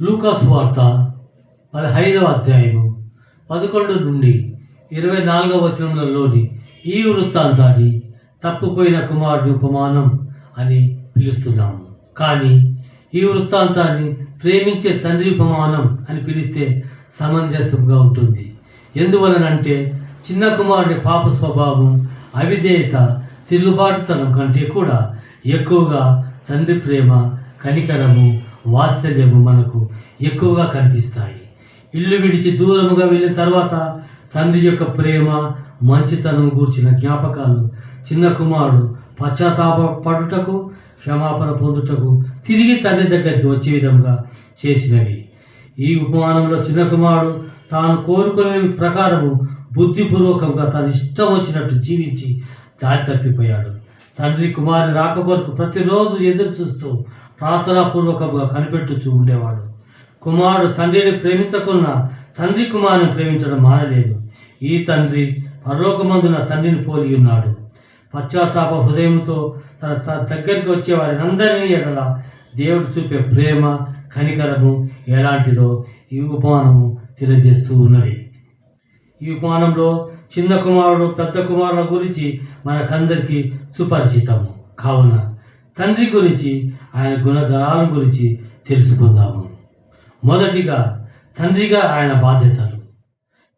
లూకా సువార్త 15వ అధ్యాయము 11 నుండి 24వ వచనంలోని ఈ వృత్తాంతాన్ని తప్పిపోయిన కుమారుడి ఉపమానం అని పిలుస్తున్నాము. కానీ ఈ వృత్తాంతాన్ని ప్రేమించే తండ్రి ఉపమానం అని పిలిస్తే సమంజసంగా ఉంటుంది. ఎందువలనంటే చిన్న కుమారుడి పాప స్వభావం, అవిధేయత, తిరుగుబాటుతనం కంటే కూడా ఎక్కువగా తండ్రి ప్రేమ, కనికరము, వాత్సల్యము మనకు ఎక్కువగా కనిపిస్తాయి. ఇల్లు విడిచి దూరముగా వెళ్ళిన తర్వాత తండ్రి యొక్క ప్రేమ, మంచితనం గూర్చిన జ్ఞాపకాలు చిన్న కుమారుడు పశ్చాత్తాపడుటకు, క్షమాపణ పొందుటకు తిరిగి తండ్రి దగ్గరికి వచ్చే విధంగా చేసినవి. ఈ ఉపమానంలో చిన్న కుమారుడు తాను కోరుకునే ప్రకారము బుద్ధిపూర్వకంగా తన ఇష్టం వచ్చినట్టు జీవించి దారి తప్పిపోయాడు. తండ్రి కుమారుని రాక కొరకు ప్రతిరోజు ఎదురు చూస్తూ ప్రార్థనాపూర్వకంగా కనిపెట్టుచూ ఉండేవాడు. కుమారుడు తండ్రిని ప్రేమించకున్నా తండ్రి కుమారుని ప్రేమించడం మానలేదు. ఈ తండ్రి పరలోకమందున తండ్రిని పోలి ఉన్నాడు. పశ్చాత్తాప హృదయంతో తన దగ్గరికి వచ్చే వారిని అందరినీ ఎడల దేవుడు చూపే ప్రేమ, కనికరము ఎలాంటిదో ఈ ఉపమానము తెలియజేస్తూ ఉన్నది. ఈ ఉపమానంలో చిన్న కుమారుడు, పెద్ద కుమారుల గురించి మనకందరికీ సుపరిచితము. కావున తండ్రి గురించి, ఆయన గుణగణాల గురించి తెలుసుకుందాము. మొదటిగా తండ్రిగా ఆయన బాధ్యతలు.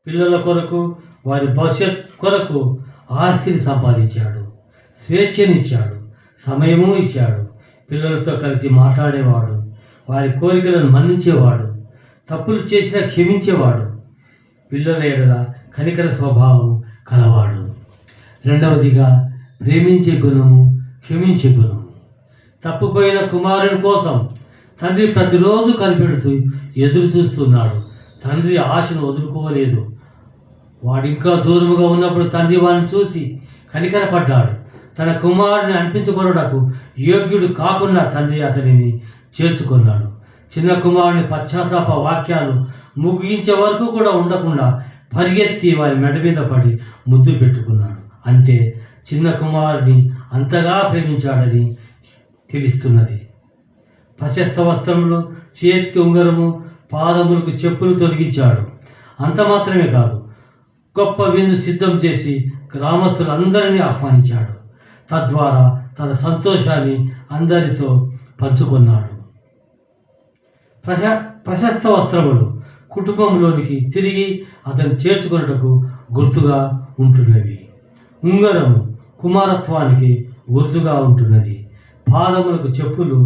పిల్లల కొరకు, వారి భవిష్యత్ కొరకు ఆస్తిని సంపాదించాడు, స్వేచ్ఛనిచ్చాడు, సమయము ఇచ్చాడు. పిల్లలతో కలిసి మాట్లాడేవాడు, వారి కోరికలను మన్నించేవాడు, తప్పులు చేసినా క్షమించేవాడు, పిల్లల ఎడల కనికర స్వభావం కలవాడు. రెండవదిగా ప్రేమించే గుణము, క్షమించే గుణము. తప్పిపోయిన కుమారుని కోసం తండ్రి ప్రతిరోజు కనిపెడుతూ ఎదురు చూస్తున్నాడు. తండ్రి ఆశను వదులుకోలేదు. వాడు ఇంకా దూరముగా ఉన్నప్పుడు తండ్రి వాడిని చూసి కనికరపడ్డాడు. తన కుమారుని అనిపించుకొనుటకు యోగ్యుడు కాకుండా తండ్రి అతనిని చేర్చుకున్నాడు. చిన్న కుమారుని పశ్చాత్తాప వాక్యాలు ముగించే వరకు కూడా ఉండకుండా పరిగెత్తి వారి మెడ మీద పడి ముద్దు పెట్టుకున్నాడు. అంటే చిన్న కుమారుని అంతగా ప్రేమించాడని తెలుస్తున్నది. ప్రశస్త వస్త్రములు, చేతికి ఉంగరము, పాదములకు చెప్పులు తొలగించాడు. అంత మాత్రమే కాదు, గొప్ప విందు సిద్ధం చేసి గ్రామస్తులందరినీ ఆహ్వానించాడు. తద్వారా తన సంతోషాన్ని అందరితో పంచుకున్నాడు. ప్రశస్త వస్త్రములు కుటుంబంలోనికి తిరిగి అతను చేర్చుకున్నటకు గుర్తుగా ఉంటున్నవి. ఉంగరము కుమారత్వానికి గుర్తుగా ఉంటున్నది. పాదములకు చెప్పులు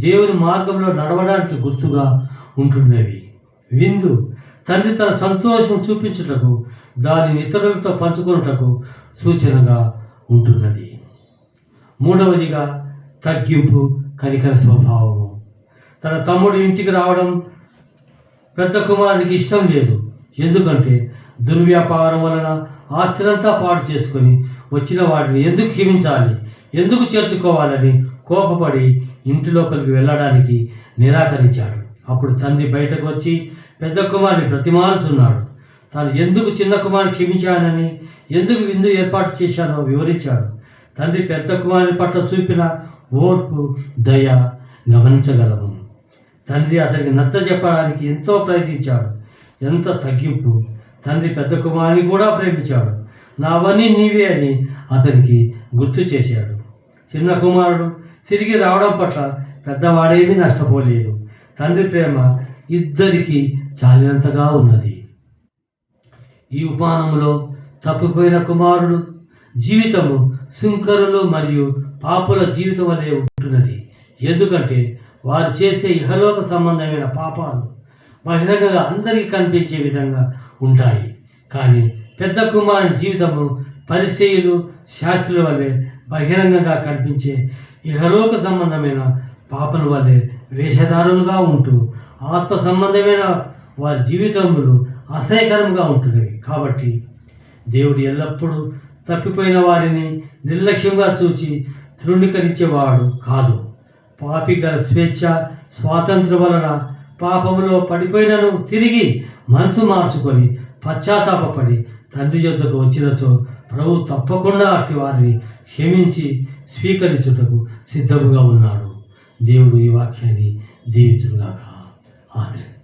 దేవుని మార్గంలో నడవడానికి గుర్తుగా ఉంటున్నవి. విందు తండ్రి తన సంతోషం చూపించుటకు, దానిని ఇతరులతో పంచుకున్నటకు సూచనగా ఉంటున్నది. మూడవదిగా తగ్గింపు, కనికర స్వభావము. తన తమ్ముడు ఇంటికి రావడం పెద్ద కుమారునికి ఇష్టం లేదు. ఎందుకంటే దుర్వ్యాపారం వలన ఆస్తినంతా పాడు చేసుకొని వచ్చిన వాడిని ఎందుకు క్షమించాలి, ఎందుకు చేర్చుకోవాలని కోపపడి ఇంటి లోపలికి వెళ్ళడానికి నిరాకరించాడు. అప్పుడు తండ్రి బయటకు వచ్చి పెద్ద కుమారుని ప్రతిమాలుతున్నాడు. తాను ఎందుకు చిన్న కుమారుని క్షమించానని, ఎందుకు విందు ఏర్పాటు చేశానో వివరించాడు. తండ్రి పెద్ద కుమారుని పట్ల చూపిన ఓర్పు, దయ గమనించగలము. తండ్రి అతనికి నచ్చజెప్పడానికి ఎంతో ప్రయత్నించాడు. ఎంత తగ్గింపు! తండ్రి పెద్ద కుమారుని కూడా ప్రేమించాడు. నావన్నీ నీవే అని అతనికి గుర్తు చేశాడు. చిన్న కుమారుడు తిరిగి రావడం పట్ల పెద్దవాడేమీ నష్టపోలేదు. తండ్రి ప్రేమ ఇద్దరికీ చాలినంతగా ఉన్నది. ఈ ఉపమానంలో తప్పిపోయిన కుమారుడు జీవితము సుంకరులు మరియు పాపుల జీవితం వలె ఉంటున్నది. ఎందుకంటే వారు చేసే ఇహలోక సంబంధమైన పాపాలు బహిరంగంగా అందరికీ కనిపించే విధంగా ఉంటాయి. కానీ పెద్ద కుమారుని జీవితము పరిసయ్యులు, శాస్త్రుల వలె బహిరంగంగా కనిపించే ఇహలోక సంబంధమైన పాపల వలె వేషధారులుగా ఉంటూ ఆత్మ సంబంధమైన వారి జీవితములు అసహ్యకరంగా ఉంటున్నవి. కాబట్టి దేవుడు ఎల్లప్పుడూ తప్పిపోయిన వారిని నిర్లక్ష్యంగా చూచి తృణీకరించేవాడు కాదు. పాపి గల స్వేచ్ఛ, స్వాతంత్ర్యం వలన పాపములో పడిపోయినను తిరిగి మనసు మార్చుకొని పశ్చాత్తాపడి తండ్రి యొద్దకు వచ్చినచో ప్రభు తప్పకుండా అట్టి వారిని క్షమించి స్వీకరించుటకు సిద్ధముగా ఉన్నాడు. దేవుడు ఈ వాక్యాన్ని దీవించుగాక. ఆమేన్.